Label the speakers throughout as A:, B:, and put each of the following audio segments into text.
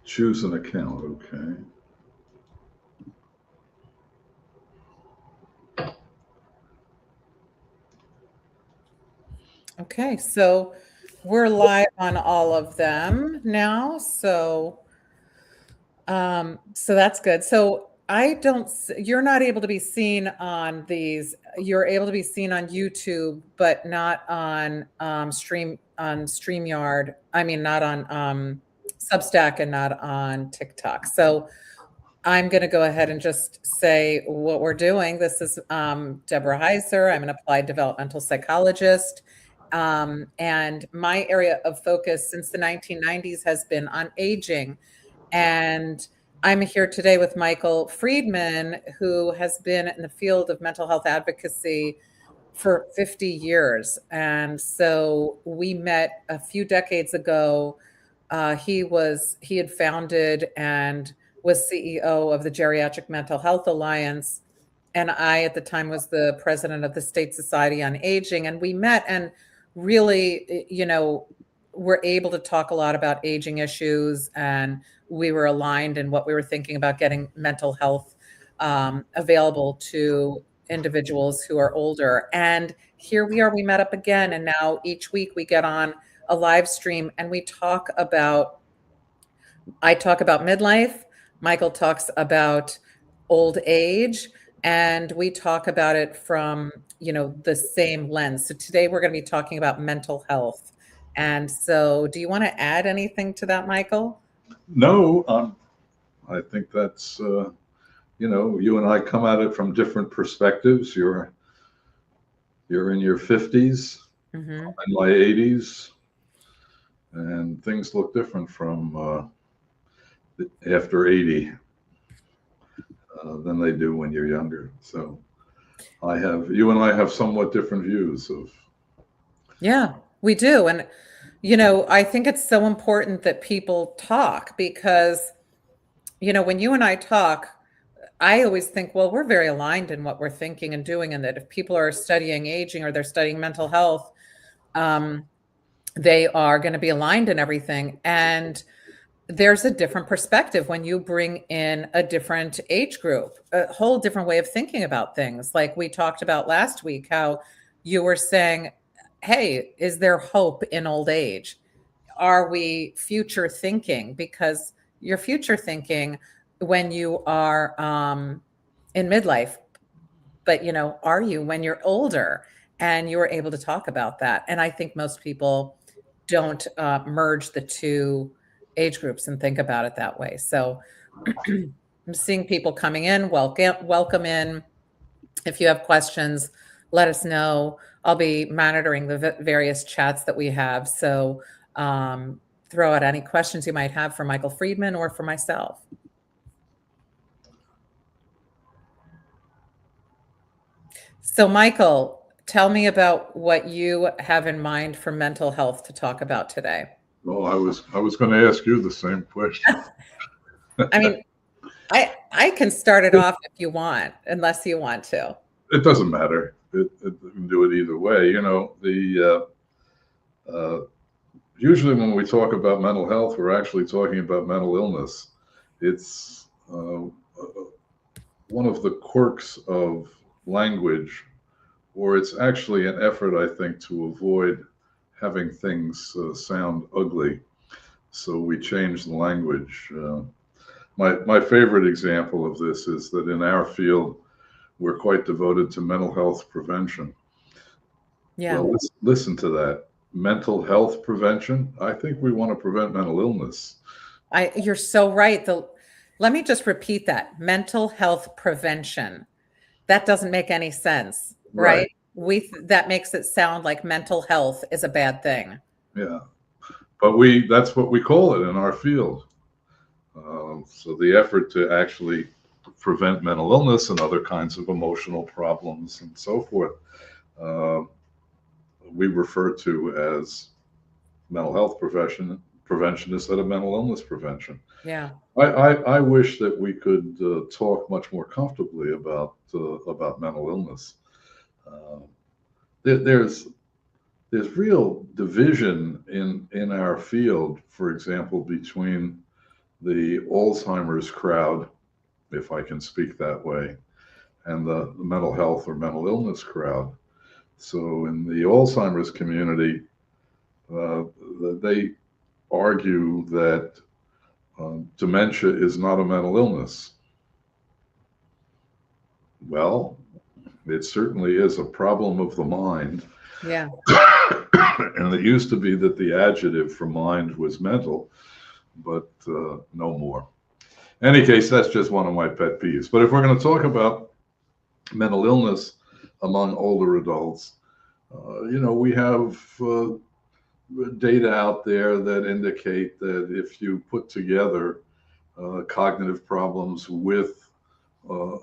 A: Choose an account. Okay.
B: Okay, so we're live on all of them now. So that's good. So you're not able to be seen on these. You're able to be seen on YouTube, but not on StreamYard. I mean, not on Substack and not on TikTok. So I'm going to go ahead and just say what we're doing. This is Deborah Heiser. I'm an applied developmental psychologist. And my area of focus since the 1990s has been on aging. And I'm here today with Michael Friedman, who has been in the field of mental health advocacy for 50 years. And so we met a few decades ago. He had founded and was CEO of the Geriatric Mental Health Alliance. And I, at the time, was the president of the State Society on Aging. And we met and really, were able to talk a lot about aging issues. And we were aligned in what we were thinking about getting mental health available to individuals who are older. And here we are, we met up again. And now each week we get on a live stream and I talk about midlife, Michael talks about old age, and we talk about it from, the same lens. So today we're going to be talking about mental health. And so do you want to add anything to that, Michael?
A: No, I think that's you and I come at it from different perspectives. You're in your 50s,
B: Mm-hmm.
A: in my 80s, and things look different from after 80 than they do when you're younger. So you and I have somewhat different views of.
B: Yeah, we do. And, I think it's so important that people talk because, when you and I talk, I always think, well, we're very aligned in what we're thinking and doing, and that if people are studying aging or they're studying mental health, um, they are going to be aligned in everything. And there's a different perspective when you bring in a different age group, a whole different way of thinking about things. Like we talked about last week, how you were saying, hey, is there hope in old age? Are we future thinking? Because you're future thinking when you are in midlife, but are you when you're older? And you are able to talk about that. And I think most people don't merge the two age groups and think about it that way. So I'm seeing people coming in. Welcome in. If you have questions, let us know. I'll be monitoring the various chats that we have. So throw out any questions you might have for Michael Friedman or for myself. So, Michael, tell me about what you have in mind for mental health to talk about today.
A: Well, I was going to ask you the same question.
B: I mean, I can start it off if you want, unless you want to.
A: It doesn't matter. We can do it either way. The usually when we talk about mental health, we're actually talking about mental illness. It's one of the quirks of language, or it's actually an effort, I think, to avoid having things sound ugly. So we change the language. My favorite example of this is that in our field, we're quite devoted to mental health prevention.
B: Yeah,
A: Well, listen to that. Mental health prevention. I think we want to prevent mental illness.
B: you're so right. Let me just repeat that. Mental health prevention. That doesn't make any sense,
A: Right.
B: right? That makes it sound like mental health is a bad thing.
A: Yeah. But that's what we call it in our field. So the effort to actually prevent mental illness and other kinds of emotional problems and so forth, uh, we refer to as mental health prevention instead of mental illness prevention.
B: Yeah.
A: I wish that we could talk much more comfortably about mental illness. Uh, there's real division in our field, for example, between the Alzheimer's crowd, if I can speak that way, and the mental health or mental illness crowd. So in the Alzheimer's community, they argue that dementia is not a mental illness. Well, it certainly is a problem of the mind.
B: Yeah.
A: And it used to be that the adjective for mind was mental, but no more. In any case, that's just one of my pet peeves. But if we're going to talk about mental illness among older adults, we have data out there that indicate that if you put together cognitive problems with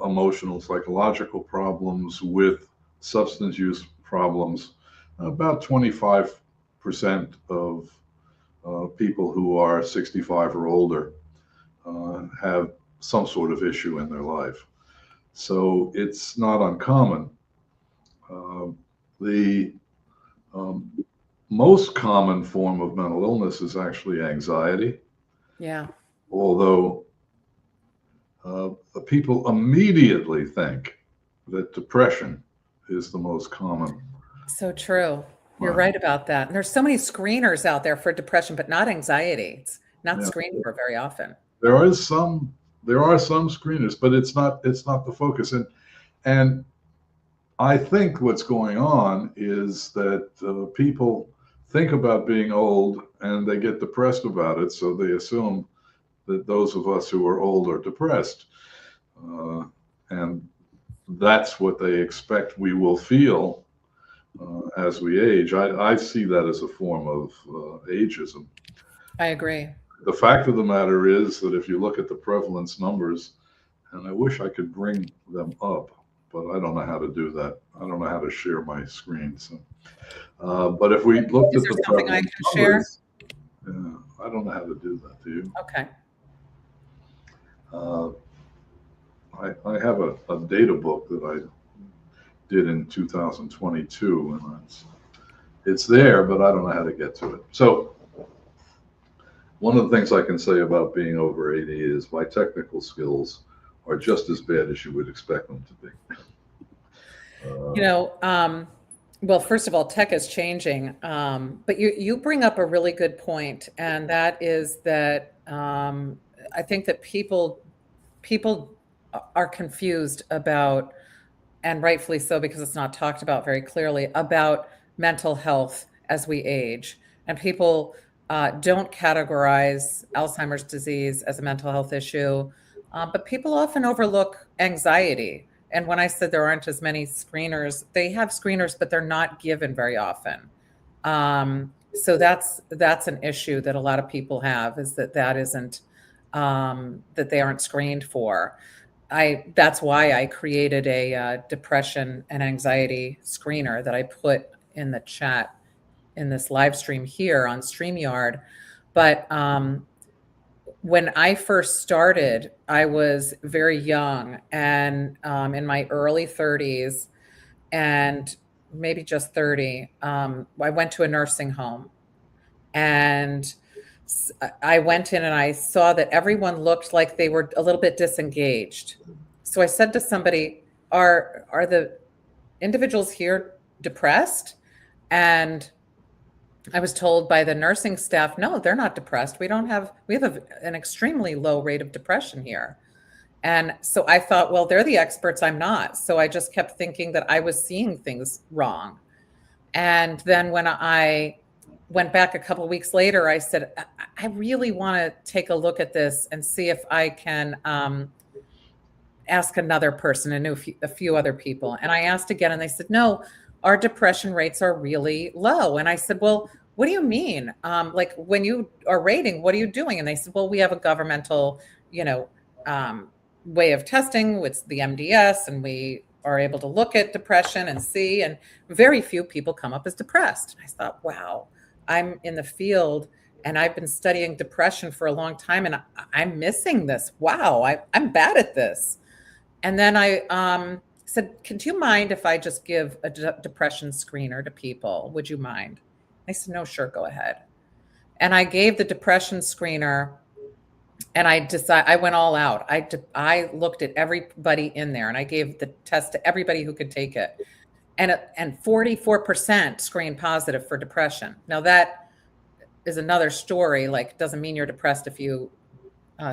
A: emotional, psychological problems, with substance use problems, about 25% of people who are 65 or older have some sort of issue in their life. So it's not uncommon. The most common form of mental illness is actually anxiety.
B: Yeah.
A: Although people immediately think that depression is the most common.
B: So true. You're right about that. And there's so many screeners out there for depression, but not anxiety. It's not screened for very often.
A: There are some screeners, but it's not the focus. And I think what's going on is that people think about being old and they get depressed about it, so they assume that those of us who are old are depressed, and that's what they expect we will feel as we age. I see that as a form of ageism.
B: I agree.
A: The fact of the matter is that if you look at the prevalence numbers, and I wish I could bring them up, but I don't know how to do that. I don't know how to share my screen. So, but if we looked at the
B: something I can
A: numbers, I don't know how to do that. Do you?
B: Okay.
A: I have a data book that I did in 2022, and it's there, but I don't know how to get to it. So one of the things I can say about being over 80 is my technical skills are just as bad as you would expect them to be.
B: Well, first of all, tech is changing, but you bring up a really good point, and that is that I think that people are confused about, and rightfully so, because it's not talked about very clearly, about mental health as we age. And people don't categorize Alzheimer's disease as a mental health issue, but people often overlook anxiety. And when I said there aren't as many screeners, they have screeners, but they're not given very often. So that's an issue that a lot of people have, is that isn't, that they aren't screened for. That's why I created a depression and anxiety screener that I put in the chat in this live stream here on StreamYard. But when I first started, I was very young and in my early 30s, and maybe just 30. I went to a nursing home, and I went in and I saw that everyone looked like they were a little bit disengaged. So I said to somebody, are the individuals here depressed? And I was told by the nursing staff, no, they're not depressed. We have an extremely low rate of depression here. And so I thought, well, they're the experts, I'm not. So I just kept thinking that I was seeing things wrong. And then when I went back a couple of weeks later, I said, I really want to take a look at this and see if I can ask another person, and a few other people. And I asked again, and they said, no, our depression rates are really low. And I said, well, what do you mean? Like, when you are rating, what are you doing? And they said, well, we have a governmental, way of testing with the MDS, and we are able to look at depression and see, and very few people come up as depressed. And I thought, wow, I'm in the field and I've been studying depression for a long time, and I'm missing this. Wow, I'm bad at this. And then I said, do you mind if I just give a depression screener to people? Would you mind? They said, no, sure, go ahead. And I gave the depression screener, And I went all out. I looked at everybody in there and I gave the test to everybody who could take it. And 44% screened positive for depression. Now that is another story. Like, it doesn't mean you're depressed if you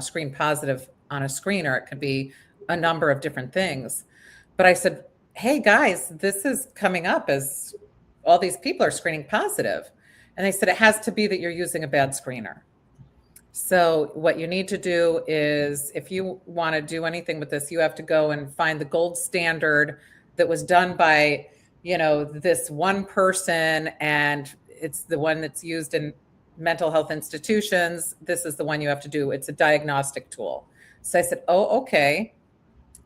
B: screen positive on a screener. It could be a number of different things. But I said, hey guys, this is coming up as all these people are screening positive. And they said, it has to be that you're using a bad screener. So what you need to do is, if you want to do anything with this, you have to go and find the gold standard that was done by, this one person, and it's the one that's used in mental health institutions. This is the one you have to do. It's a diagnostic tool. So I said, oh, okay.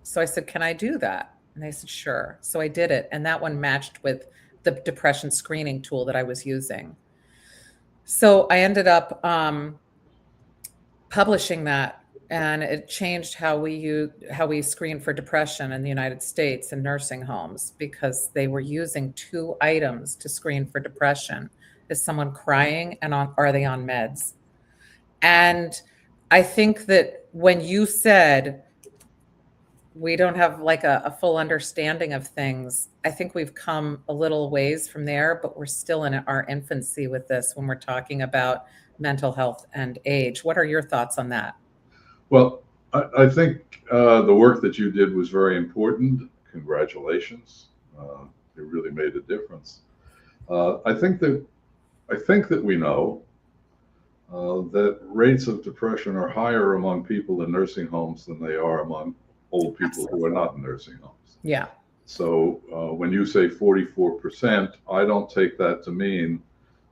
B: So I said, can I do that? And they said, sure. So I did it. And that one matched with the depression screening tool that I was using. So I ended up publishing that, and it changed how we screen for depression in the United States in nursing homes, because they were using 2 items to screen for depression. Is someone crying, and are they on meds? And I think that when you said we don't have like a full understanding of things, I think we've come a little ways from there, but we're still in our infancy with this when we're talking about mental health and age. What are your thoughts on that?
A: Well, I think the work that you did was very important. Congratulations. It really made a difference. I think that we know that rates of depression are higher among people in nursing homes than they are among old people who are not in nursing homes.
B: Yeah.
A: So when you say 44%, I don't take that to mean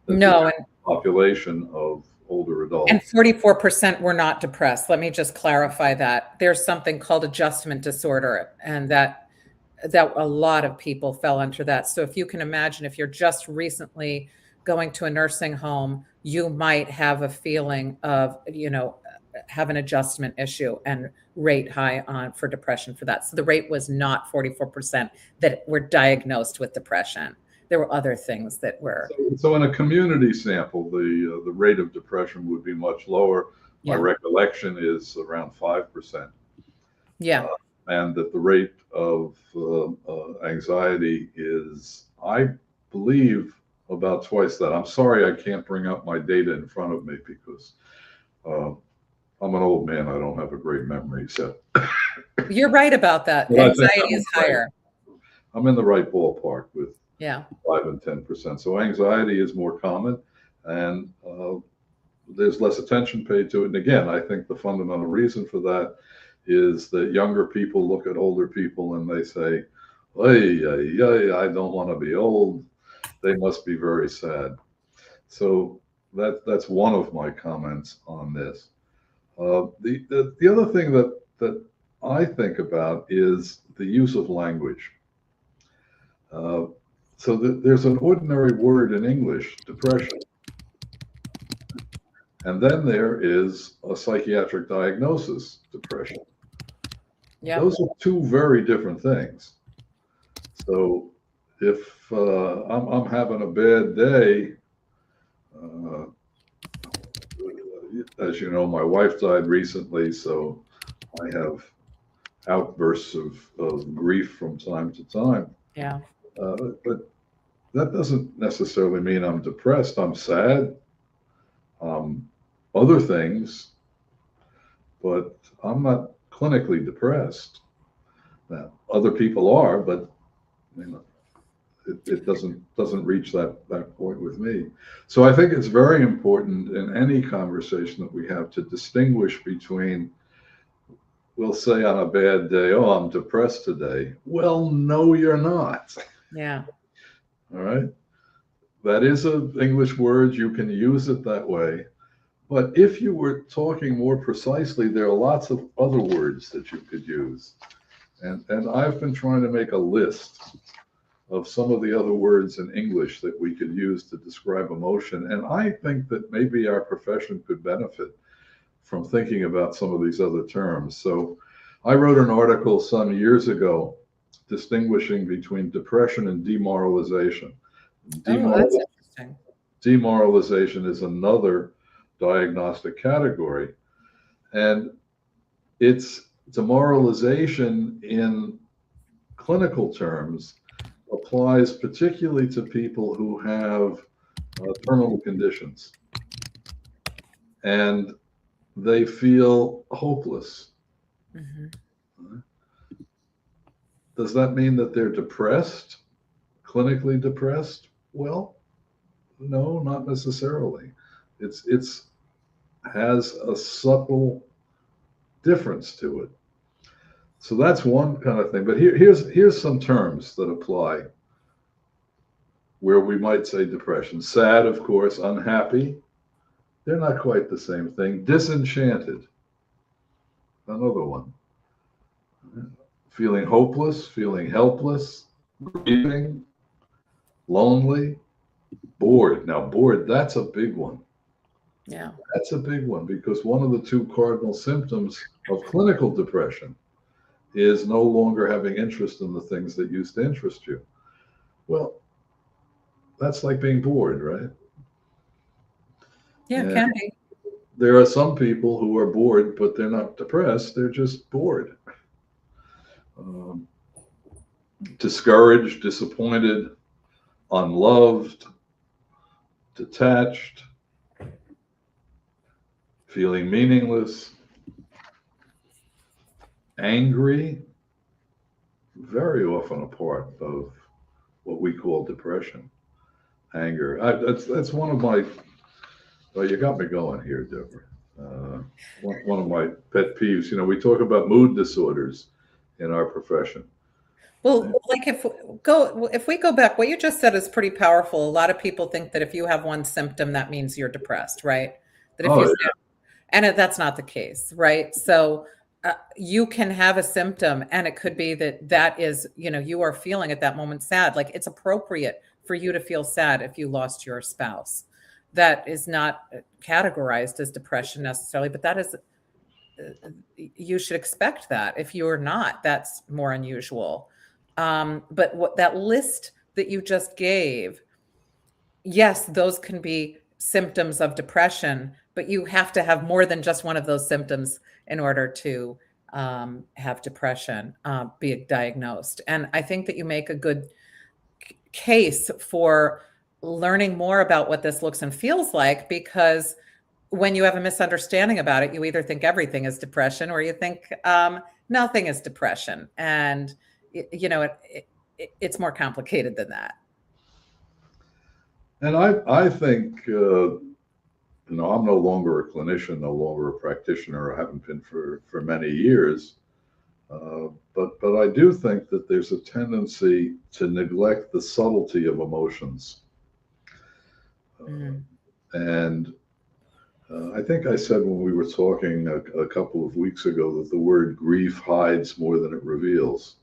A: that
B: No,
A: the population of older adults.
B: And 44% were not depressed. Let me just clarify that. There's something called adjustment disorder, and that a lot of people fell under that. So if you can imagine, if you're just recently going to a nursing home, you might have a feeling of, have an adjustment issue and rate high on for depression for that. So the rate was not 44% that were diagnosed with depression. There were other things that were.
A: So in a community sample, the rate of depression would be much lower. My recollection is around 5%.
B: Yeah.
A: And that the rate of anxiety is, I believe, about twice that. I'm sorry I can't bring up my data in front of me because I'm an old man. I don't have a great memory. So
B: you're right about that. Anxiety is higher.
A: I'm in the right ballpark with
B: 5
A: and 10%. So anxiety is more common, and there's less attention paid to it. And again, I think the fundamental reason for that is that younger people look at older people and they say, hey, I don't want to be old. They must be very sad. So that's one of my comments on this. The other thing that I think about is the use of language. So there's an ordinary word in English, depression. And then there is a psychiatric diagnosis, depression.
B: Yeah.
A: Those are 2 very different things. So if I'm having a bad day, as you know, my wife died recently, so I have outbursts of grief from time to time.
B: Yeah.
A: But that doesn't necessarily mean I'm depressed. I'm sad. Other things, but I'm not clinically depressed. Now, other people are, but it doesn't reach that point with me. So I think it's very important in any conversation that we have to distinguish between, we'll say on a bad day, oh, I'm depressed today. Well, no, you're not.
B: Yeah.
A: All right. That is an English word. You can use it that way. But if you were talking more precisely, there are lots of other words that you could use. And I've been trying to make a list of some of the other words in English that we could use to describe emotion. And I think that maybe our profession could benefit from thinking about some of these other terms. So I wrote an article some years ago distinguishing between depression and demoralization.
B: Oh, that's interesting.
A: Demoralization is another diagnostic category. And its demoralization in clinical terms applies particularly to people who have terminal conditions and they feel hopeless.
B: Mhm.
A: Does that mean that they're depressed, clinically depressed? Well, no, not necessarily. It's has a subtle difference to it. So that's one kind of thing. But here's some terms that apply where we might say depression. Sad, of course, unhappy. They're not quite the same thing. Disenchanted, another one. Feeling hopeless, feeling helpless, grieving, lonely, bored. Now, bored, that's a big one.
B: Yeah.
A: That's a big one because one of the two cardinal symptoms of clinical depression is no longer having interest in the things that used to interest you. Well, that's like being bored, right?
B: Yeah, it
A: And
B: can be.
A: there are some people who are bored, but they're not depressed. They're just bored, um, discouraged, disappointed, unloved, detached, feeling meaningless, angry, very often a part of what we call depression. Anger. That's one of my. Well, you got me going here, Deborah. One of my pet peeves. You know, we talk about mood disorders in our profession.
B: Well, like if we go back, what you just said is pretty powerful. A lot of people think that if you have one symptom, that means you're depressed, right? That if you
A: Oh,
B: and that's not the case, right? So you can have a symptom, and it could be that that is, you are feeling at that moment sad. Like it's appropriate for you to feel sad if you lost your spouse. That is not categorized as depression necessarily, but that is, you should expect that. If you're not, that's more unusual. But what that list that you just gave, yes, those can be symptoms of depression, but you have to have more than just one of those symptoms in order to have depression be diagnosed. And I think that you make a good case for learning more about what this looks and feels like, because when you have a misunderstanding about it, you either think everything is depression or you think nothing is depression. And, it's more complicated than that.
A: and I think I'm no longer a clinician, no longer a practitioner. I haven't been for many years. But I do think that there's a tendency to neglect the subtlety of emotions.
B: Mm.
A: And I think I said when we were talking a couple of weeks ago that the word grief hides more than it reveals.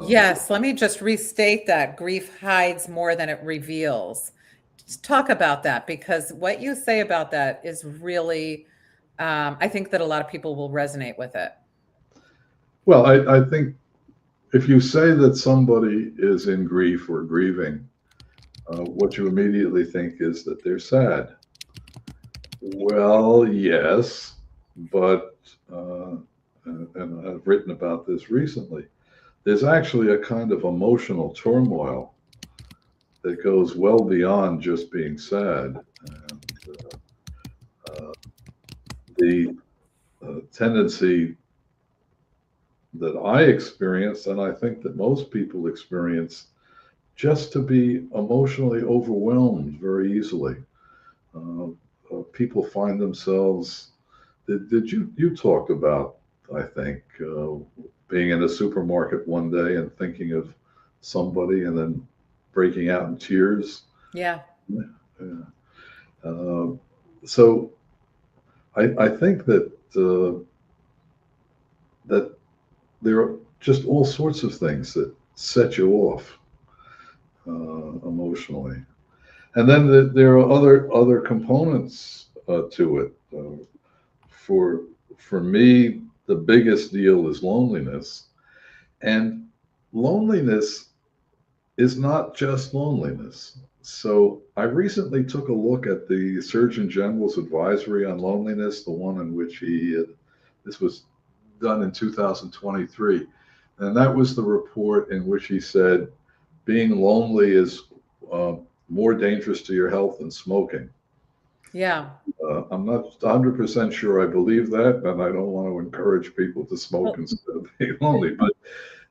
B: Yes, let me just restate that. Grief hides more than it reveals. Just talk about that, because what you say about that is really, I think that a lot of people will resonate with it.
A: Well, I think if you say that somebody is in grief or grieving, what you immediately think is that they're sad. Well, yes, but, and I've written about this recently, there's actually a kind of emotional turmoil that goes well beyond just being sad. And the tendency that I experienced, and I think that most people experience, just to be emotionally overwhelmed very easily. Uh, People find themselves. Did you talked about? I think being in a supermarket one day and thinking of somebody and then breaking out in tears.
B: Yeah.
A: Yeah. So I think that that there are just all sorts of things that set you off emotionally, and then there are other components to it. For for me, the biggest deal is loneliness, and loneliness is not just loneliness. So I recently took a look at the Surgeon General's advisory on loneliness, the one in which this was done in 2023. And that was the report in which he said being lonely is uh, more dangerous to your health than smoking.
B: Yeah.
A: I'm not 100% sure I believe that, and I don't want to encourage people to smoke
B: Well,
A: instead of being lonely.
B: the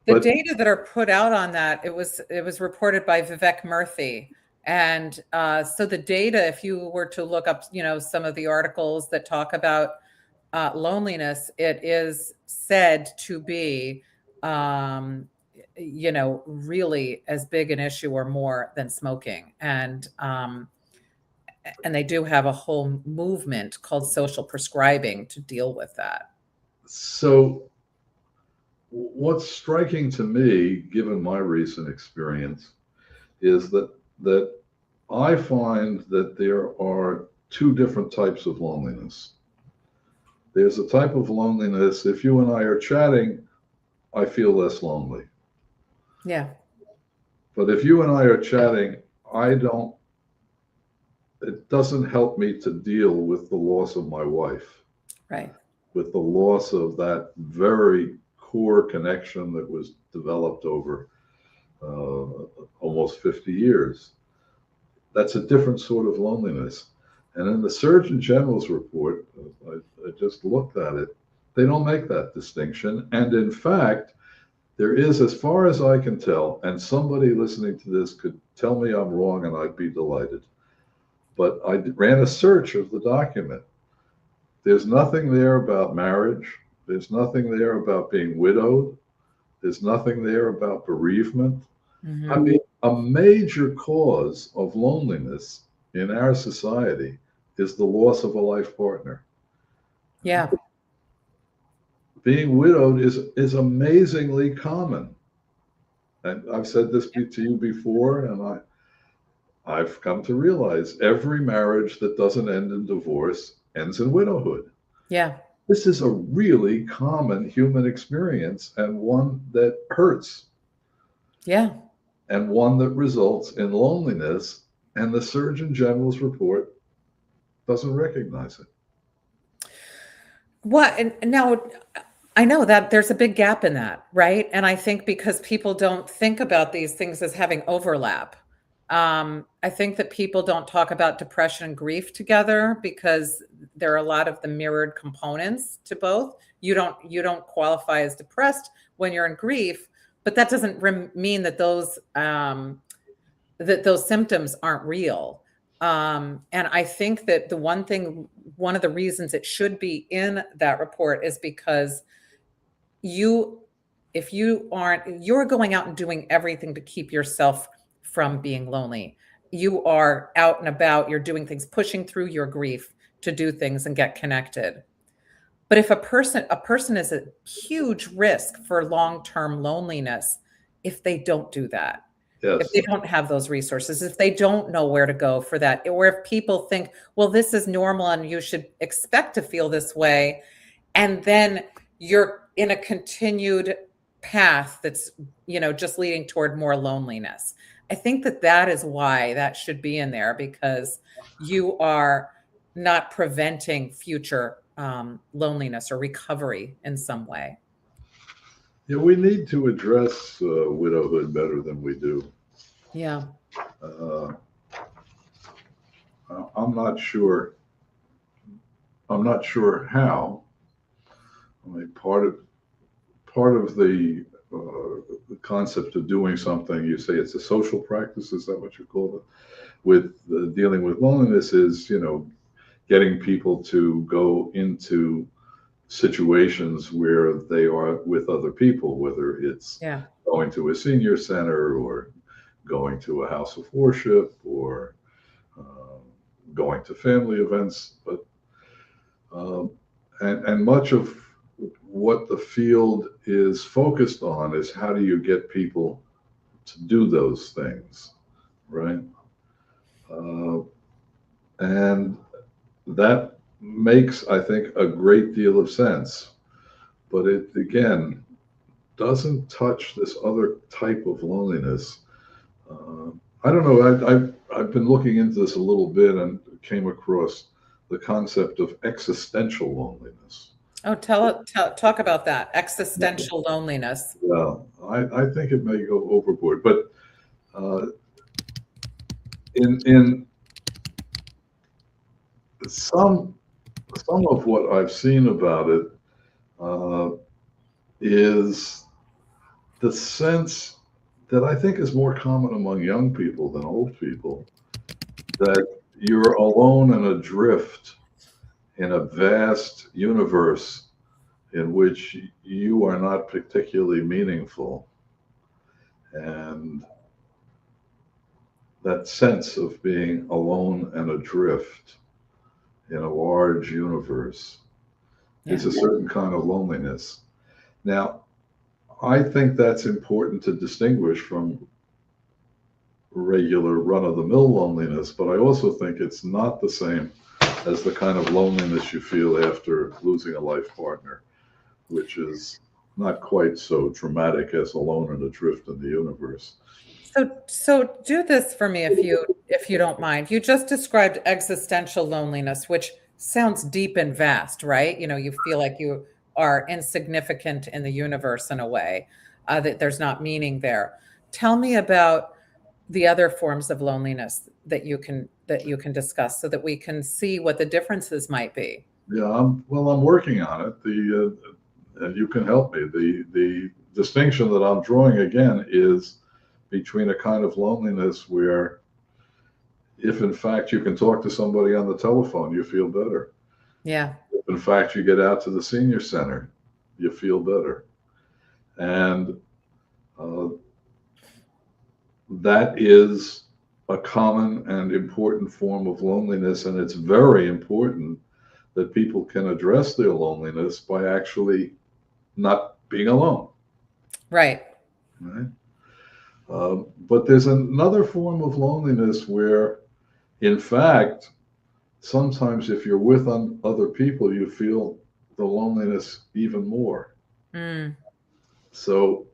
A: But
B: data that are put out on that, it was reported by Vivek Murthy. And so the data, if you were to look up, some of the articles that talk about loneliness, it is said to be, really as big an issue or more than smoking. And they do have a whole movement called social prescribing to deal with that.
A: so what's striking to me, given my recent experience, is that I find that there are two different types of loneliness. There's a type of loneliness, if you and I are chatting, I feel less lonely.
B: Yeah,
A: But if you and I are chatting, I don't, it doesn't help me to deal with the loss of my wife,
B: right.
A: with the loss of that very core connection that was developed over almost 50 years. That's a different sort of loneliness. And in the Surgeon General's report, I just looked at it, they don't make that distinction. And in fact, there is, as far as I can tell, and somebody listening to this could tell me I'm wrong and I'd be delighted. But I ran a search of the document. There's nothing there about marriage. There's nothing there about being widowed. There's nothing there about bereavement. I
B: Hmm.
A: mean, a major cause of loneliness in our society is the loss of a life partner.
B: Yeah.
A: Being widowed is amazingly common. And I've said this to you before, and I've come to realize every marriage that doesn't end in divorce ends in widowhood.
B: Yeah.
A: This is a really common human experience and one that hurts
B: Yeah.
A: and one that results in loneliness. And the Surgeon General's report doesn't recognize it.
B: What and now I know that there's a big gap in that, right? And I think because people don't think about these things as having overlap. I think that people don't talk about depression and grief together because there are a lot of the mirrored components to both. You don't qualify as depressed when you're in grief, but that doesn't mean that those symptoms aren't real. And I think that one of the reasons it should be in that report is because you, if you aren't, you're going out and doing everything to keep yourself from being lonely. You are out and about, you're doing things, pushing through your grief to do things and get connected. But if a person is at huge risk for long-term loneliness if they don't do that, if
A: Yes.
B: they don't have those resources, if they don't know where to go for that, or if people think, well, this is normal and you should expect to feel this way, and then you're in a continued path that's, just leading toward more loneliness. I think that is why that should be in there, because you are not preventing future loneliness or recovery in some way.
A: Yeah, we need to address widowhood better than we do.
B: Yeah.
A: Uh, I'm not sure. I'm not sure how. I mean, part of the concept of doing something, you say it's a social practice. Is that what you call it? With dealing with loneliness, is getting people to go into situations where they are with other people, whether it's
B: Yeah.
A: going to a senior center or going to a house of worship or uh, going to family events. But um, and much of what the field is focused on is how do you get people to do those things, right? Uh, and that makes, I think, a great deal of sense. But it, again, doesn't touch this other type of loneliness. Uh, I don't know. I've been looking into this a little bit and came across the concept of existential loneliness.
B: Oh, talk about that. Existential loneliness.
A: Well, I think it may go overboard, but uh, in some some of what I've seen about it uh, is the sense that I think is more common among young people than old people, that you're alone and adrift in a vast universe in which you are not particularly meaningful. And that sense of being alone and adrift in a large universe is
B: Yeah.
A: a certain kind of loneliness. Now, I think that's important to distinguish from regular run of the mill loneliness, but I also think it's not the same as the kind of loneliness you feel after losing a life partner, which is not quite so dramatic as alone and adrift in the universe.
B: So do this for me if you don't mind. You just described existential loneliness, which sounds deep and vast, right? You know, you feel like you are insignificant in the universe in a way, that there's not meaning there. Tell me about the other forms of loneliness that you can discuss so that we can see what the differences might be.
A: Yeah, I'm working on it. And you can help me. The distinction that I'm drawing again is between a kind of loneliness where, if in fact you can talk to somebody on the telephone, you feel better.
B: Yeah.
A: If in fact you get out to the senior center, you feel better. And uh, that is a common and important form of loneliness, and it's very important that people can address their loneliness by actually not being alone.
B: Right.
A: Right? But there's another form of loneliness where, in fact, sometimes if you're with other people, you feel the loneliness even more.
B: Mm,
A: So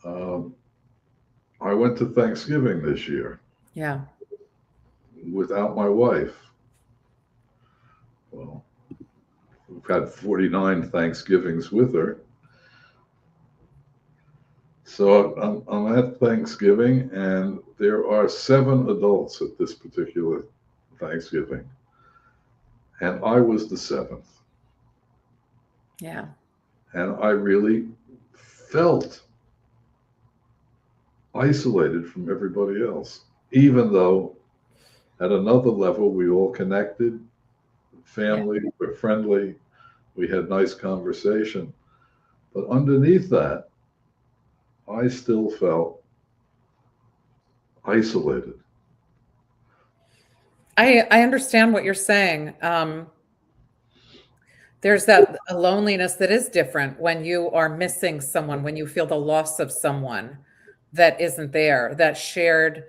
A: um, I went to Thanksgiving this year
B: yeah.
A: without my wife. Well, we've had 49 Thanksgivings with her. So I'm at Thanksgiving, and there are 7 adults at this particular Thanksgiving, and I was the seventh.
B: Yeah.
A: And I really felt isolated from everybody else, even though at another level we all connected,
B: Yeah.
A: family, we're friendly, we had nice conversation. But underneath that, I still felt isolated.
B: I understand what you're saying. There's that a loneliness that is different when you are missing someone, when you feel the loss of someone that isn't there, that shared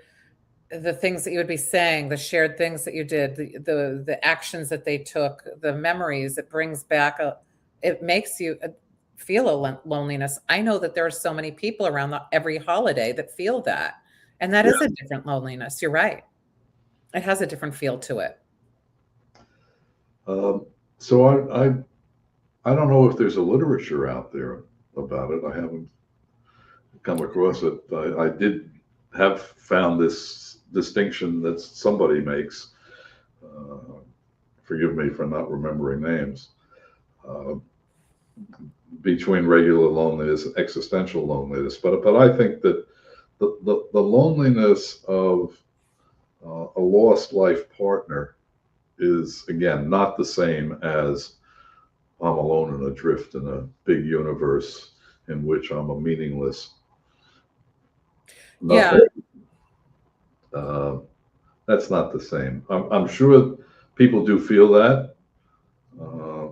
B: the things that you would be saying, the shared things that you did, the actions that they took, the memories. It brings back it makes you feel a loneliness. I know that there are so many people around every holiday that feel that, and that is
A: Yeah.
B: a different loneliness. You're right. It has a different feel to it.
A: Um, so I don't know if there's a literature out there about it. I haven't come across it. I did have found this distinction that somebody makes. Uh, Forgive me for not remembering names. Uh, Between regular loneliness and existential loneliness, but I think that the loneliness of a lost life partner is again not the same as I'm alone and adrift in a big universe in which I'm a meaningless
B: Yeah.
A: nothing. Uh, that's not the same. I'm sure people do feel that. Uh,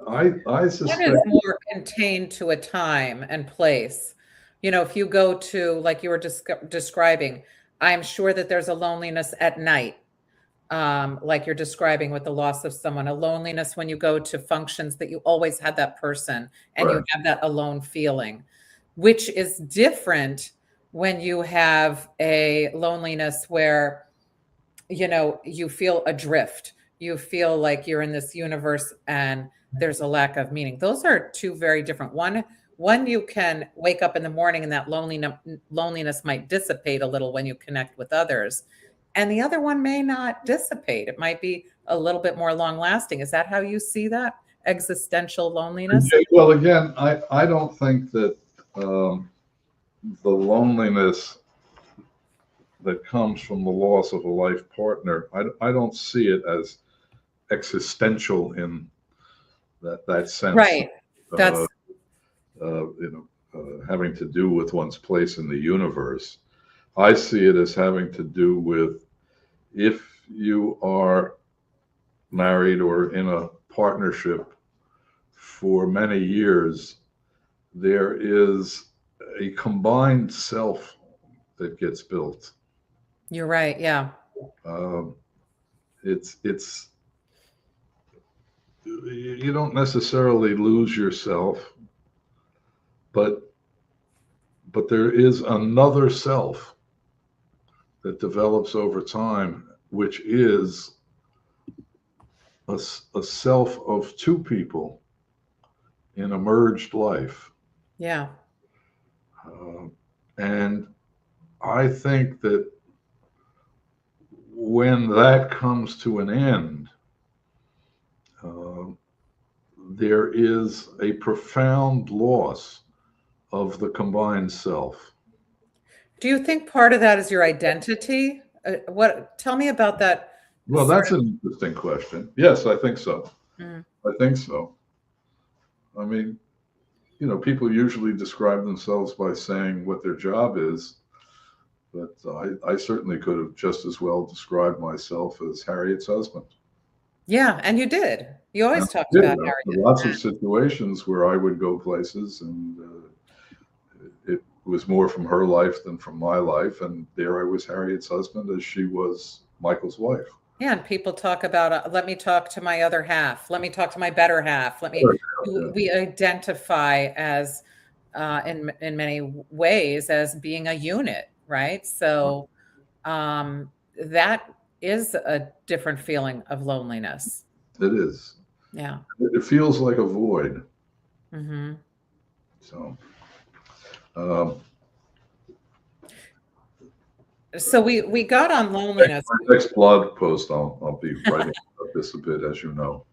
A: I
B: That
A: suspect.
B: is more contained to a time and place. You know, if you go to, like you were describing, I'm sure that there's a loneliness at night, like you're describing with the loss of someone, a loneliness when you go to functions that you always had that person and you
A: Right.
B: have that alone feeling, which is different when you have a loneliness where, you feel adrift. You feel like you're in this universe and there's a lack of meaning. Those are two very different. One you can wake up in the morning and that loneliness might dissipate a little when you connect with others. And the other one may not dissipate. It might be a little bit more long lasting. Is that how you see that? Existential loneliness?
A: Well, again, I don't think that the loneliness that comes from the loss of a life partner, I don't see it as existential in that sense.
B: Right. That's
A: having to do with one's place in the universe. I see it as having to do with, if you are married or in a partnership for many years, there is a combined self that gets built.
B: You're right. Yeah.
A: It's you don't necessarily lose yourself, but there is another self that develops over time, which is a self of two people in a merged life.
B: Yeah.
A: And I think that when that comes to an end, there is a profound loss of the combined self.
B: Do you think part of that is your identity? Tell me about that.
A: Well, that's an interesting question. Yes, I think so.
B: Mm.
A: I think so. I mean, people usually describe themselves by saying what their job is, but I certainly could have just as well described myself as Harriet's husband.
B: Yeah, and you did. You always talked about Harriet.
A: Lots of situations where I would go places, and it was more from her life than from my life, and there I was Harriet's husband as she was Michael's wife.
B: Yeah, and people talk about, let me talk to my other half. Let me talk to my better half. We identify as, in many ways, as being a unit, right? So that is a different feeling of loneliness.
A: It is.
B: Yeah.
A: It feels like a void.
B: Mm-hmm.
A: So.
B: So we got on loneliness.
A: My next blog post, I'll be writing about this a bit, as you know.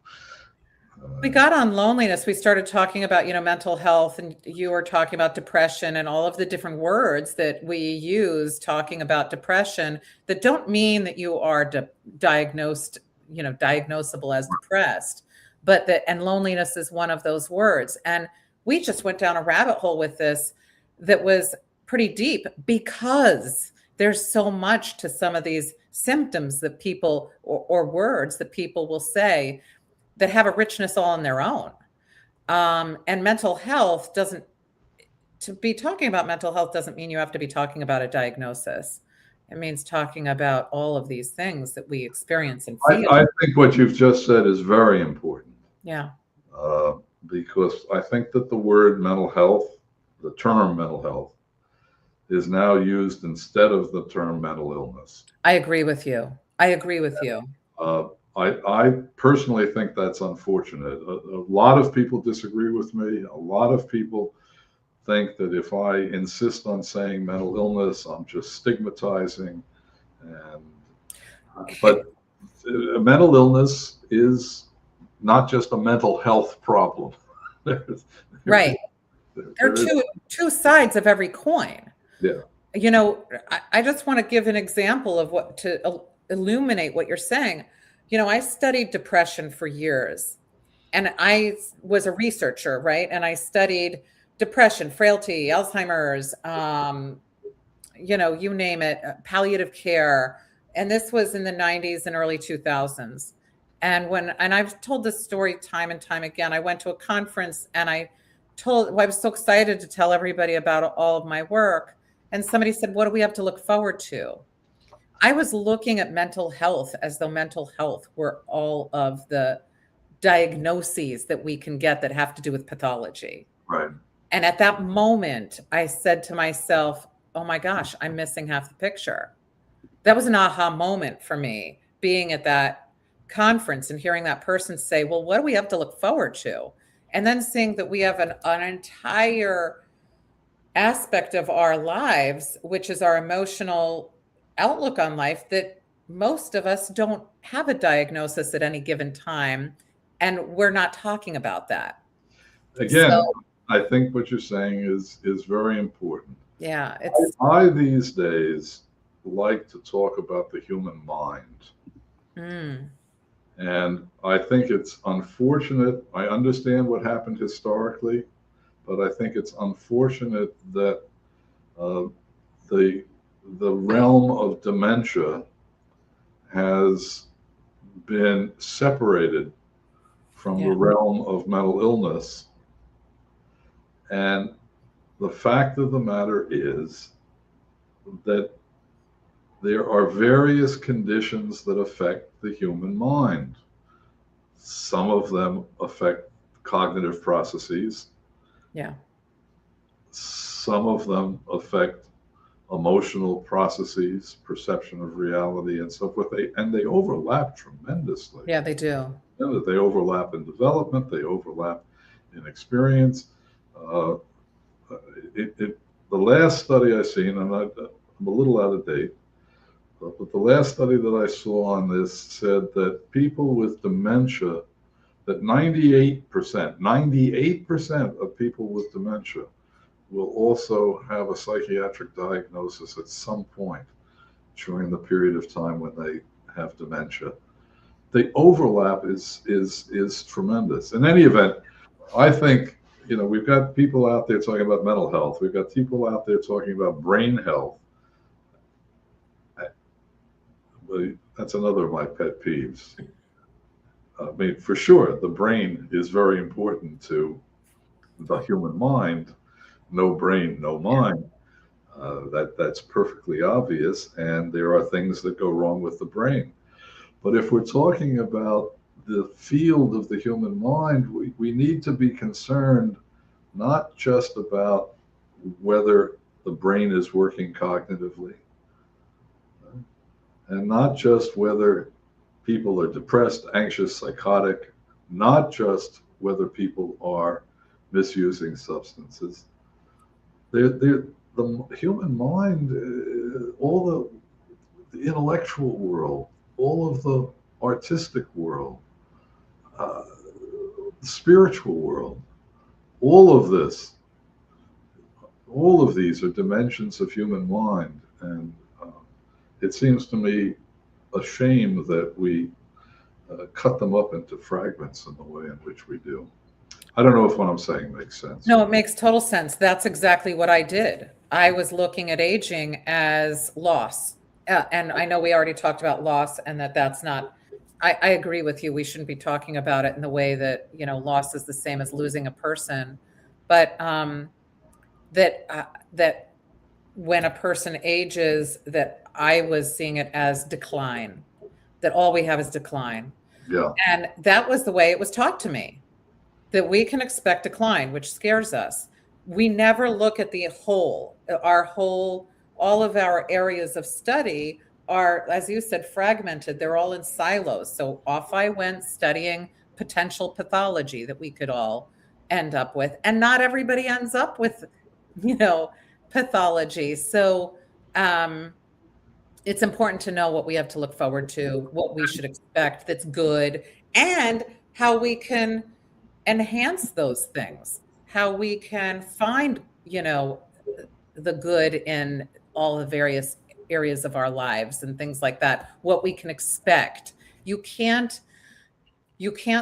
B: We got on loneliness. We started talking about, mental health, and you were talking about depression and all of the different words that we use talking about depression that don't mean that you are diagnosed, diagnosable as depressed, but and loneliness is one of those words. And we just went down a rabbit hole with this that was pretty deep, because there's so much to some of these symptoms that people or words that people will say that have a richness all on their own. And mental health to be talking about mental health doesn't mean you have to be talking about a diagnosis. It means talking about all of these things that we experience and feel.
A: I think what you've just said is very important.
B: Yeah.
A: Because I think that the word mental health, the term mental health, is now used instead of the term mental illness.
B: I agree with you.
A: I personally think that's unfortunate. A lot of people disagree with me. A lot of people think that if I insist on saying mental illness, I'm just stigmatizing. But mental illness is not just a mental health problem.
B: Right. There are two sides of every coin.
A: Yeah.
B: I just want to give an example of what to illuminate what you're saying. I studied depression for years, and I was a researcher, right? And I studied depression, frailty, Alzheimer's, you name it, palliative care. And this was in the 90s and early 2000s. And I've told this story time and time again. I went to a conference and I was so excited to tell everybody about all of my work. And somebody said, what do we have to look forward to? I was looking at mental health as though mental health were all of the diagnoses that we can get that have to do with pathology.
A: Right.
B: And at that moment, I said to myself, oh my gosh, I'm missing half the picture. That was an aha moment for me, being at that conference and hearing that person say, well, what do we have to look forward to? And then seeing that we have an entire aspect of our lives, which is our emotional outlook on life, that most of us don't have a diagnosis at any given time. And we're not talking about that.
A: Again,
B: So,
A: I think what you're saying is very important.
B: yeah, it's,
A: I these days like to talk about the human mind.
B: mm,
A: And I think it's unfortunate. I understand what happened historically, but I think it's unfortunate that uh, the the realm of dementia has been separated from the
B: yeah,
A: realm of mental illness. And the fact of the matter is that there are various conditions that affect the human mind. Some of them affect cognitive processes.
B: yeah,
A: Some of them affect emotional processes, perception of reality, and so forth. They overlap tremendously.
B: yeah, they do.
A: They overlap in development. They overlap in experience. Uh, the last study I seen, and I'm a little out of date, but the last study that I saw on this said that people with dementia, that 98% of people with dementia will also have a psychiatric diagnosis at some point during the period of time when they have dementia. The overlap is tremendous. In any event, I think, we've got people out there talking about mental health. We've got people out there talking about brain health. That's another of my pet peeves. I mean, for sure, the brain is very important to the human mind. No brain, no mind. That's perfectly obvious, and there are things that go wrong with the brain. But if we're talking about the field of the human mind, we need to be concerned not just about whether the brain is working cognitively, and not just whether people are depressed, anxious, psychotic, not just whether people are misusing substances. The human mind, all the intellectual world, all of the artistic world, uh, the spiritual world, all of this, all of these are dimensions of human mind. And it seems to me a shame that we cut them up into fragments in the way in which we do. I don't know if what I'm saying makes sense.
B: No, it makes total sense. That's exactly what I did. I was looking at aging as loss. And I know we already talked about loss and that's not, I agree with you. We shouldn't be talking about it in the way that, loss is the same as losing a person. But that when a person ages, that I was seeing it as decline, that all we have is decline.
A: Yeah.
B: And that was the way it was taught to me, that we can expect decline, which scares us. We never look at the whole, all of our areas of study are, as you said, fragmented. They're all in silos. So off I went studying potential pathology that we could all end up with. And not everybody ends up with, pathology. So it's important to know what we have to look forward to, what we should expect that's good, and how we can enhance those things, how we can find, the good in all the various areas of our lives and things like that, what we can expect. You can't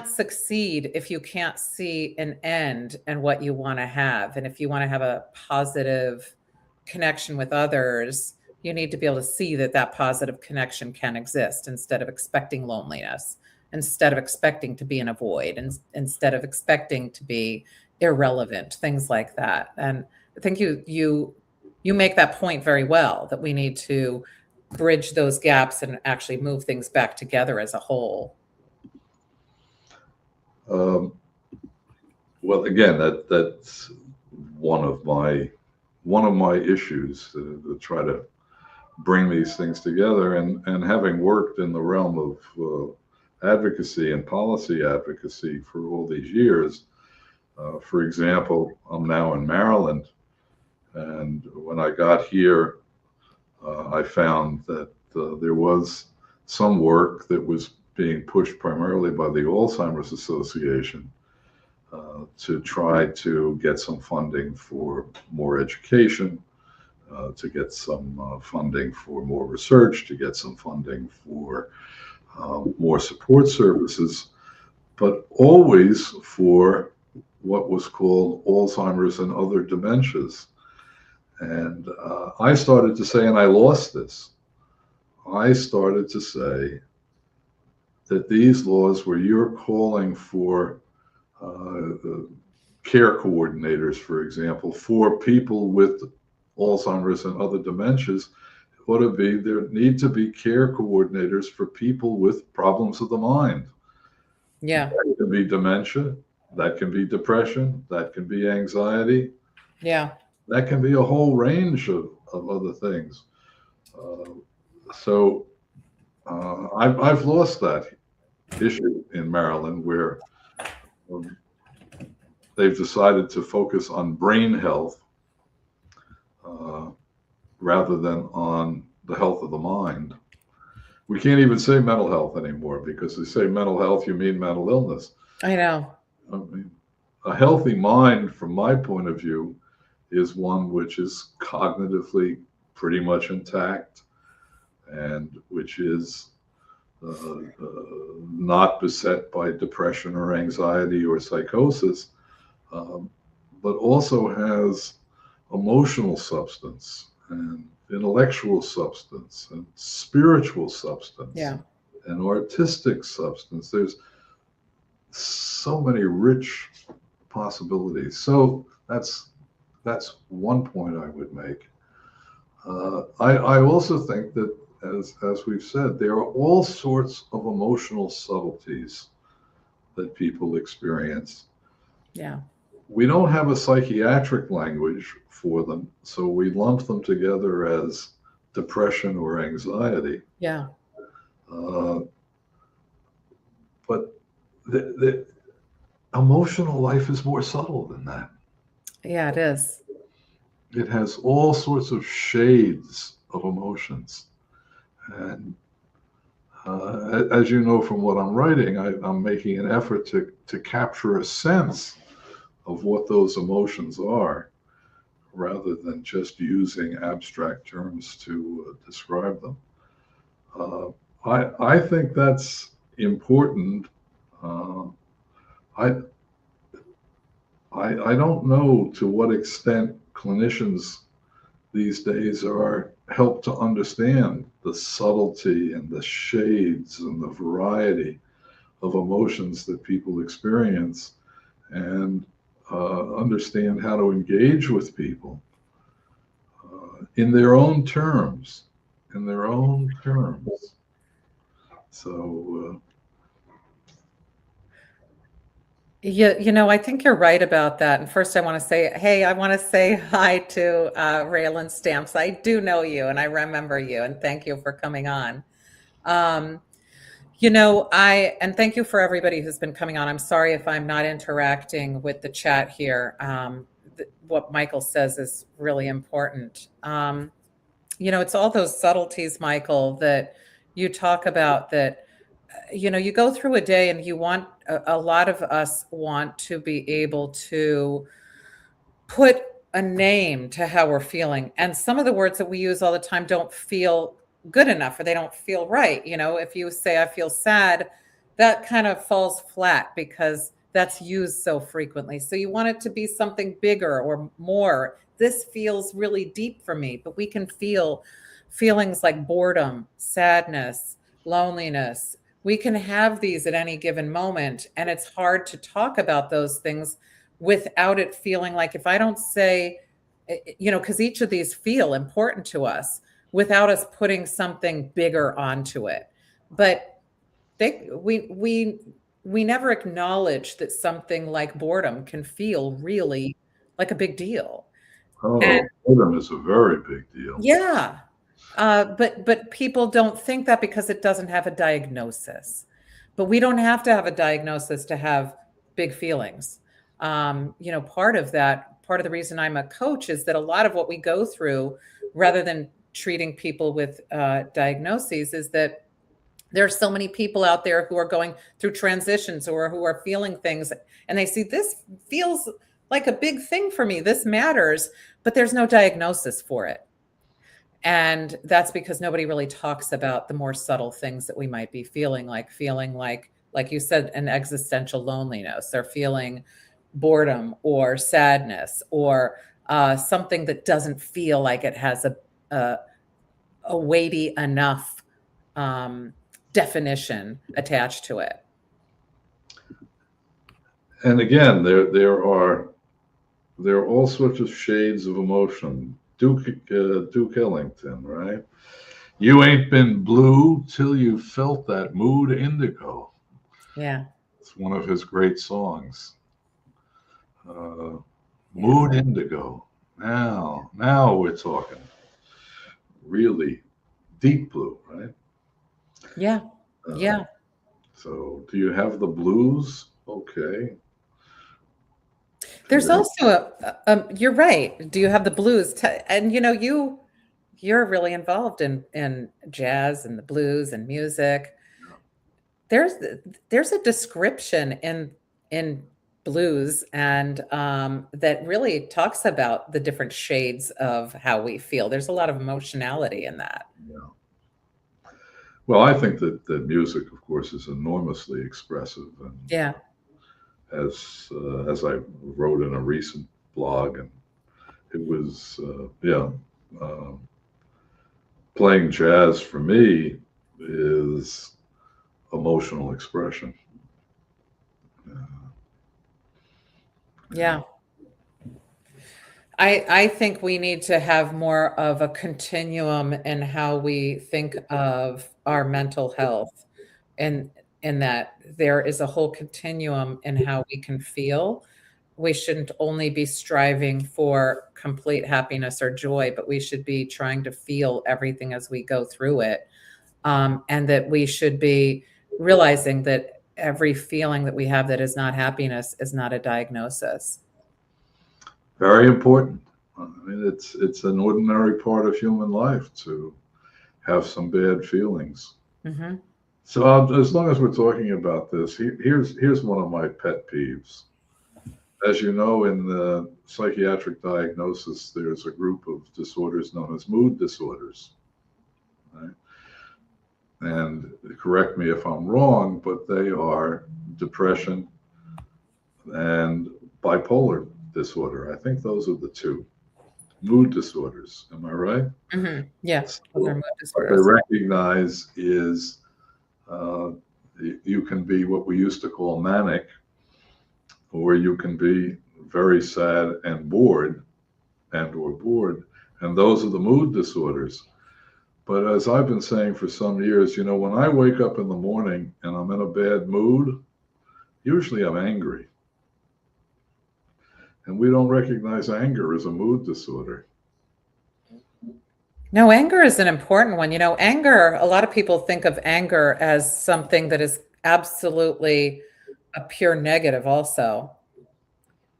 B: succeed if you can't see an end and what you want to have. And if you want to have a positive connection with others, you need to be able to see that positive connection can exist, instead of expecting loneliness, instead of expecting to be in a void, and instead of expecting to be irrelevant, things like that. And I think you make that point very well, that we need to bridge those gaps and actually move things back together as a whole.
A: Well, again, that's one of my one of my issues to try to bring these things together. And having worked in the realm of advocacy and policy advocacy for all these years, for example, I'm now in Maryland, and when I got here, I found that there was some work that was being pushed primarily by the Alzheimer's Association to try to get some funding for more education, to get some funding for more research, to get some funding for more support services, but always for what was called Alzheimer's and other dementias. And I started to say, and I lost this, I started to say that these laws where you're calling for care coordinators, for example, for people with Alzheimer's and other dementias, ought to be, there need to be care coordinators for people with problems of the mind.
B: Yeah.
A: That can be dementia, that can be depression, that can be anxiety.
B: Yeah.
A: That can be a whole range of other things. So I've lost that issue in Maryland, where they've decided to focus on brain health rather than on the health of the mind. We can't even say mental health anymore, because they say mental health, you mean mental illness.
B: I know.
A: I mean, a healthy mind, from my point of view, is one which is cognitively pretty much intact, and which is not beset by depression or anxiety or psychosis, but also has emotional substance and intellectual substance and spiritual substance,
B: Yeah.
A: and artistic substance. There's so many rich possibilities. So that's one point I would make. I also think that, as we've said, there are all sorts of emotional subtleties that people experience.
B: Yeah.
A: We don't have a psychiatric language for them, so we lump them together as depression or anxiety.
B: Yeah.
A: But the emotional life is more subtle than that.
B: Yeah, it is.
A: It has all sorts of shades of emotions. And as you know from what I'm writing, I'm making an effort to capture a sense of what those emotions are, rather than just using abstract terms to describe them. I think that's important. Uh, I, I don't know to what extent clinicians these days are helped to understand the subtlety and the shades and the variety of emotions that people experience, and understand how to engage with people in their own terms, in their own terms. So
B: I think you're right about that. And first, I want to say, hey, I want to say hi to Raylan Stamps. I do know you, and I remember you, and thank you for coming on. And thank you for everybody who's been coming on. I'm sorry if I'm not interacting with the chat here. What Michael says is really important. It's all those subtleties, Michael, that you talk about, that you go through a day and you want, a lot of us want to be able to put a name to how we're feeling. And some of the words that we use all the time don't feel good enough, or they don't feel right. If you say, I feel sad, that kind of falls flat because that's used so frequently. So you want it to be something bigger or more. This feels really deep for me, but we can feel feelings like boredom, sadness, loneliness. We can have these at any given moment. And it's hard to talk about those things without it feeling like, if I don't say, because each of these feel important to us, without us putting something bigger onto it. But we never acknowledge that something like boredom can feel really like a big deal.
A: Oh, boredom is a very big deal.
B: Yeah. But people don't think that because it doesn't have a diagnosis. But we don't have to have a diagnosis to have big feelings. Part of that, part of the reason I'm a coach is that a lot of what we go through, rather than treating people with diagnoses, is that there are so many people out there who are going through transitions or who are feeling things, and they see this feels like a big thing for me. This matters, but there's no diagnosis for it. And that's because nobody really talks about the more subtle things that we might be feeling like you said, an existential loneliness, or feeling boredom or sadness, or something that doesn't feel like it has a, a weighty enough definition attached to it.
A: And again, there are all sorts of shades of emotion. Duke Ellington, right? You ain't been blue till you felt that mood indigo.
B: Yeah.
A: It's one of his great songs. Uh,
B: Yeah.
A: Mood indigo. Now we're talking really deep blue, right?
B: Yeah.
A: Uh,
B: Yeah.
A: so, do you have the blues? Okay.
B: There's also you're right. Do you have the blues? And you're really involved in jazz and the blues and music. There's there's a description in blues, and that really talks about the different shades of how we feel. There's a lot of emotionality in that.
A: Yeah. Well, I think that music, of course, is enormously expressive, and
B: Yeah.
A: as I wrote in a recent blog, and it was yeah, uh, playing jazz for me is emotional expression. Uh,
B: Yeah. I think we need to have more of a continuum in how we think of our mental health, and in that there is a whole continuum in how we can feel. We shouldn't only be striving for complete happiness or joy, but we should be trying to feel everything as we go through it. And that we should be realizing that every feeling that we have that is not happiness is not a diagnosis.
A: Very important. I mean, it's an ordinary part of human life to have some bad feelings.
B: Hmm.
A: So as long as we're talking about this, here's one of my pet peeves. As you know, in the psychiatric diagnosis, there's a group of disorders known as mood disorders. Right? And correct me if I'm wrong, but they are depression and bipolar disorder. I think those are the two mood disorders. Am I right?
B: Hmm. Yeah, those are
A: So
B: mood
A: what they
B: disorders.
A: recognize is uh, you can be what we used to call manic, or you can be very sad and bored, and those are the mood disorders. But as I've been saying for some years, when I wake up in the morning and I'm in a bad mood, usually I'm angry. And we don't recognize anger as a mood disorder.
B: No, anger is an important one. Anger, a lot of people think of anger as something that is absolutely a pure negative also.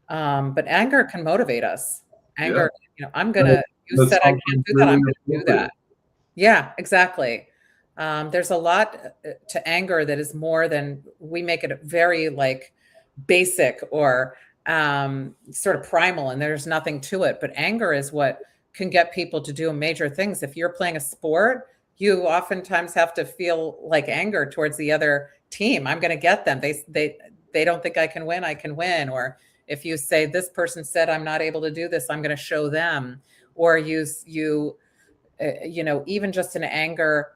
B: But anger can motivate us.
A: Yeah.
B: Anger,
A: And
B: you
A: it's
B: said I can't
A: sometimes
B: do that, I'm
A: really
B: gonna do that.
A: appropriate.
B: Yeah, exactly. There's a lot to anger that is more than we make it very like basic or sort of primal, and there's nothing to it. But anger is what can get people to do major things. If you're playing a sport, you oftentimes have to feel like anger towards the other team. I'm going to get them. They don't think I can win. I can win. Or if you say this person said I'm not able to do this, I'm going to show them. Or even just an anger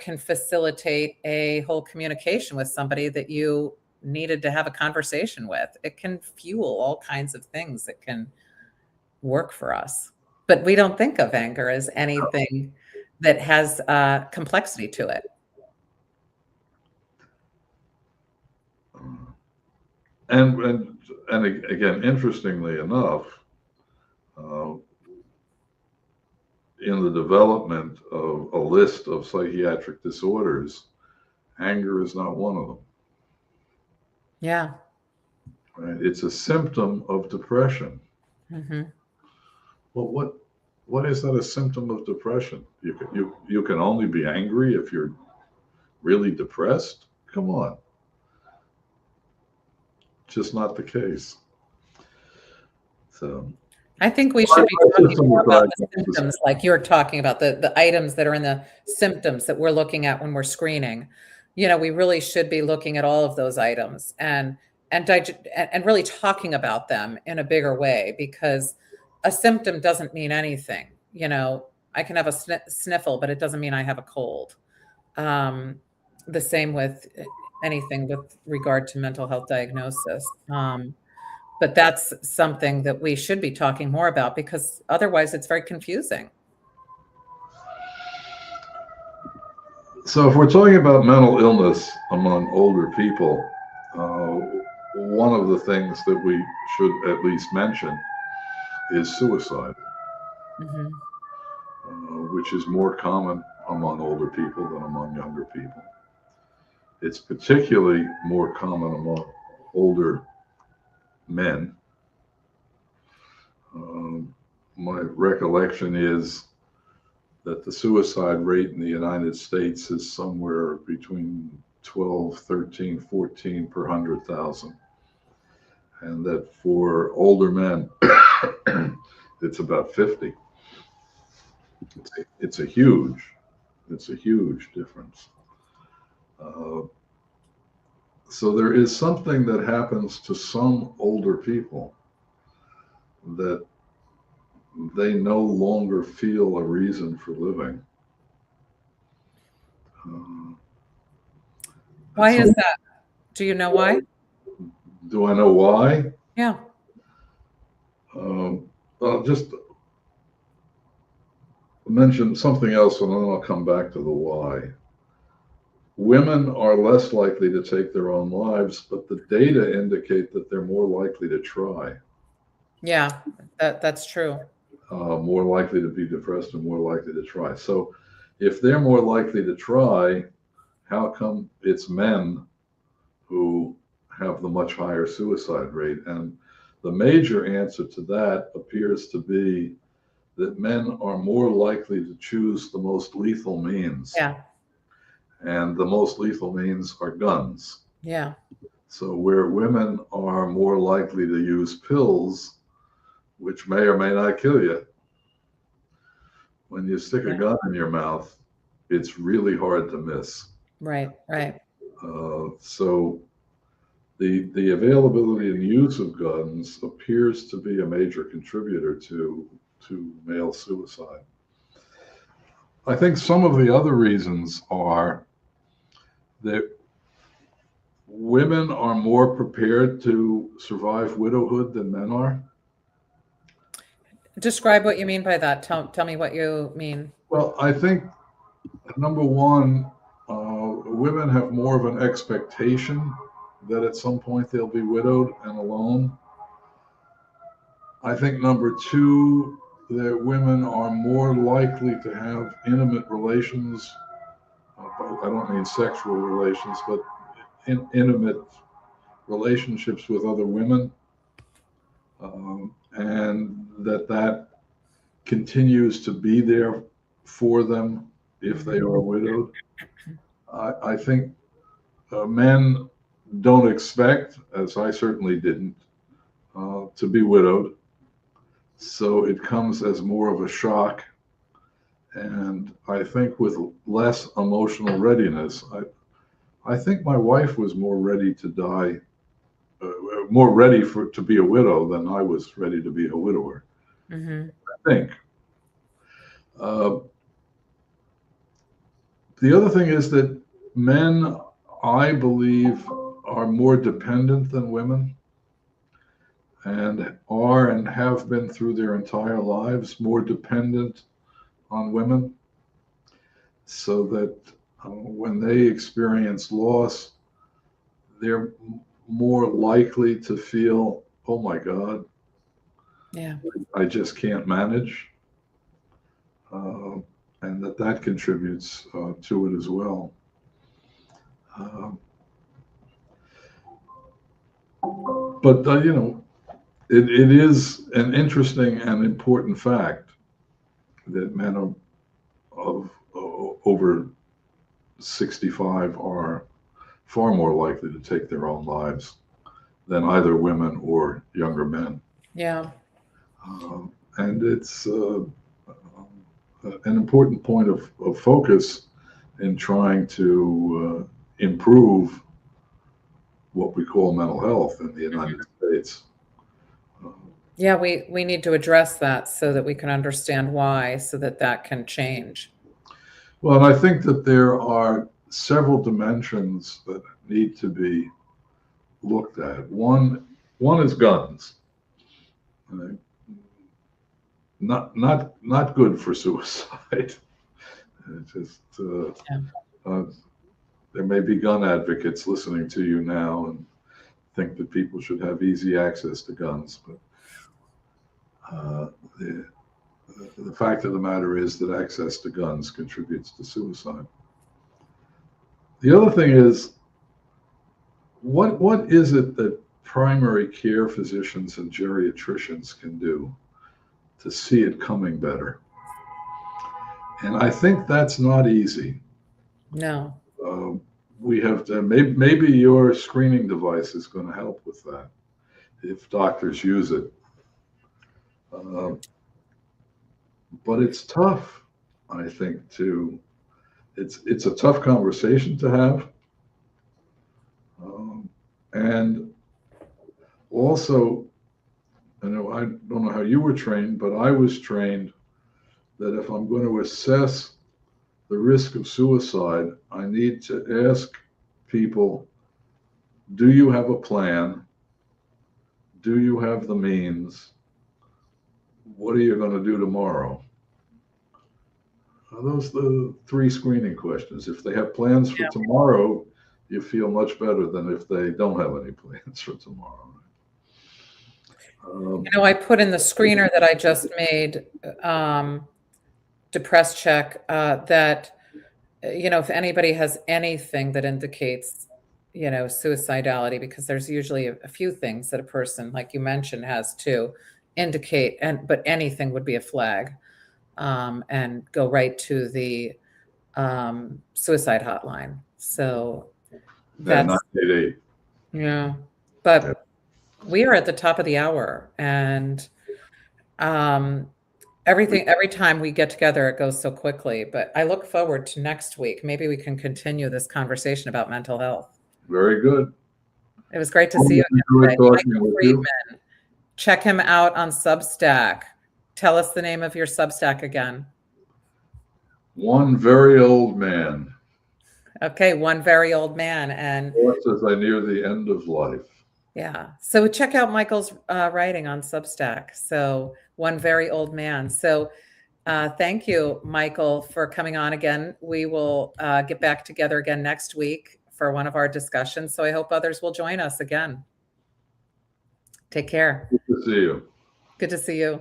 B: can facilitate a whole communication with somebody that you needed to have a conversation with. It can fuel all kinds of things that can work for us, but we don't think of anger as anything that has complexity to it.
A: And again, interestingly enough, uh, in the development of a list of psychiatric disorders, anger is not one of them.
B: Yeah.
A: Right? It's a symptom of depression.
B: Hmm.
A: Well, what is that a symptom of depression? You can only be angry if you're really depressed? Come on. Just not the case. So
B: I think we should be talking more about the symptoms, like you're talking about the items that are in the symptoms that we're looking at when we're screening. We really should be looking at all of those items and really talking about them in a bigger way, because a symptom doesn't mean anything. I can have a sniffle, but it doesn't mean I have a cold. The same with anything with regard to mental health diagnosis. But that's something that we should be talking more about, because otherwise it's very confusing.
A: So if we're talking about mental illness among older people, one of the things that we should at least mention is suicide,
B: Hmm.
A: which is more common among older people than among younger people. It's particularly more common among older men. My recollection is that the suicide rate in the United States is somewhere between 12, 13, 14 per 100,000. And that for older men, it's about 50. It's a huge difference. So there is something that happens to some older people that they no longer feel a reason for living.
B: Why is that? Do you know why?
A: Do I know why?
B: Yeah.
A: I'll just mention something else and then I'll come back to the why. Women are less likely to take their own lives, but the data indicate that they're more likely to try.
B: Yeah, that's true.
A: More likely to be depressed and more likely to try. So if they're more likely to try, how come it's men who have the much higher suicide rate? And the major answer to that appears to be that men are more likely to choose the most lethal means.
B: Yeah.
A: And the most lethal means are guns.
B: Yeah.
A: So where women are more likely to use pills, which may or may not kill you, when you stick a gun in your mouth, it's really hard to miss.
B: Right.
A: So the availability and use of guns appears to be a major contributor to male suicide. I think some of the other reasons are that women are more prepared to survive widowhood than men are.
B: Describe what you mean by that. Tell me what you mean.
A: Well, I think number one, women have more of an expectation that at some point they'll be widowed and alone. I think number two, that women are more likely to have intimate relations. I don't mean sexual relations, but intimate relationships with other women, and that continues to be there for them if they are widowed. I think men don't expect, as I certainly didn't, to be widowed. So it comes as more of a shock. And I think with less emotional readiness, I think my wife was more ready to die, more ready to be a widow than I was ready to be a widower.
B: Mm-hmm.
A: I think. The other thing is that men, I believe, are more dependent than women, and are and have been through their entire lives more dependent on women, so that when they experience loss, they're more likely to feel, oh my God,
B: Yeah.
A: I just can't manage. and that contributes to it as well. But it is an interesting and important fact that men of over 65 are far more likely to take their own lives than either women or younger men.
B: Yeah.
A: And it's an important point of focus in trying to improve what we call mental health in the United States.
B: Yeah, we need to address that so that we can understand why, so that that can change.
A: Well, and I think that there are several dimensions that need to be looked at. One is guns. Uh, not good for suicide. It's just there may be gun advocates listening to you now and think that people should have easy access to guns, but the fact of the matter is that access to guns contributes to suicide. The other thing is, what is it that primary care physicians and geriatricians can do to see it coming better? And I think that's not easy.
B: No.
A: We have to, maybe your screening device is going to help with that if doctors use it. But it's tough, I think, it's a tough conversation to have. And also, I don't know how you were trained, but I was trained that if I'm going to assess the risk of suicide, I need to ask people, do you have a plan? Do you have the means? What are you going to do tomorrow? Those are the three screening questions. If they have plans for tomorrow, you feel much better than if they don't have any plans for tomorrow.
B: I put in the screener that I just made, Depress Check, that, if anybody has anything that indicates, suicidality, because there's usually a few things that a person, like you mentioned, has to indicate, but anything would be a flag, and go right to the suicide hotline. So that's
A: 988.
B: Yeah, but we are at the top of the hour, and every time we get together, it goes so quickly. But I look forward to next week. Maybe we can continue this conversation about mental health.
A: Very good.
B: It was great to see you again today. Michael Friedman. Check him out on Substack. Tell us the name of your Substack again.
A: One Very Old Man.
B: Okay, One Very Old Man. And
A: as I near the end of life.
B: Yeah. So check out Michael's writing on Substack. So One Very Old Man. So thank you, Michael, for coming on again. We will get back together again next week for one of our discussions. So I hope others will join us again. Take care.
A: Good to see you.
B: Good to see you.